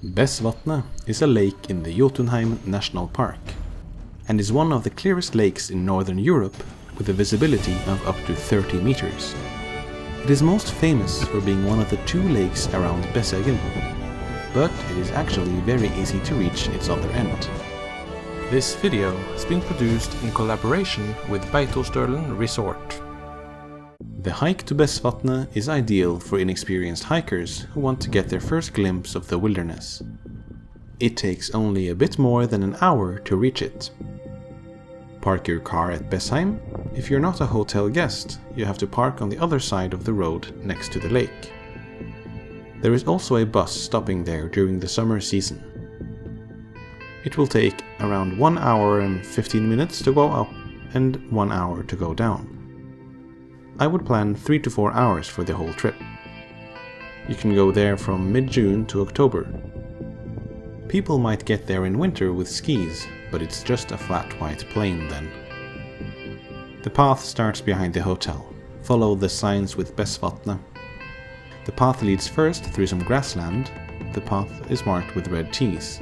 Bessvatnet is a lake in the Jotunheim National Park and is one of the clearest lakes in Northern Europe with a visibility of up to 30 meters. It is most famous for being one of the two lakes around Besseggen, but it is actually very easy to reach its other end. This video has been produced in collaboration with Beitostølen Resort. The hike to Bessvatnet is ideal for inexperienced hikers who want to get their first glimpse of the wilderness. It takes only a bit more than an hour to reach it. Park your car at Bessheim. If you're not a hotel guest, you have to park on the other side of the road next to the lake. There is also a bus stopping there during the summer season. It will take around 1 hour and 15 minutes to go up and 1 hour to go down. I would plan 3 to 4 hours for the whole trip. You can go there from mid-June to October. People might get there in winter with skis, but it's just a flat white plain then. The path starts behind the hotel. Follow the signs with Bessvatnet. The path leads first through some grassland. The path is marked with red T's.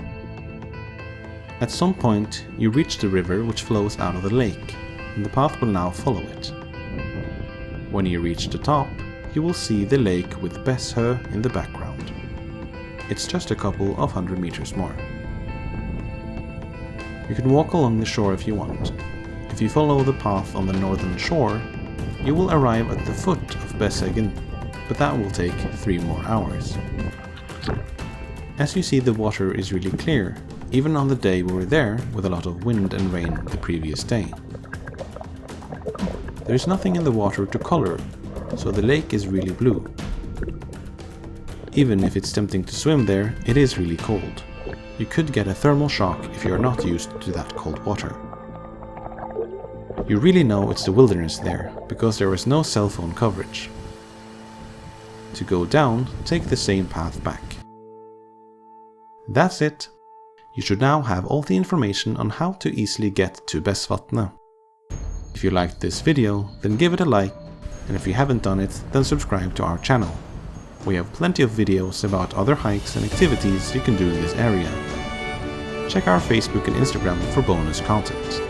At some point you reach the river which flows out of the lake, and the path will now follow it. When you reach the top, you will see the lake with Besshø in the background. It's just a couple of 100 meters more. You can walk along the shore if you want. If you follow the path on the northern shore, you will arrive at the foot of Besseggen, but that will take 3 more hours. As you see, the water is really clear, even on the day we were there with a lot of wind and rain the previous day. There is nothing in the water to color, so the lake is really blue. Even if it's tempting to swim there, it is really cold. You could get a thermal shock if you are not used to that cold water. You really know it's the wilderness there, because there is no cell phone coverage. To go down, take the same path back. That's it. You should now have all the information on how to easily get to Bessvatnet. If you liked this video, then give it a like, and if you haven't done it, then subscribe to our channel. We have plenty of videos about other hikes and activities you can do in this area. Check our Facebook and Instagram for bonus content.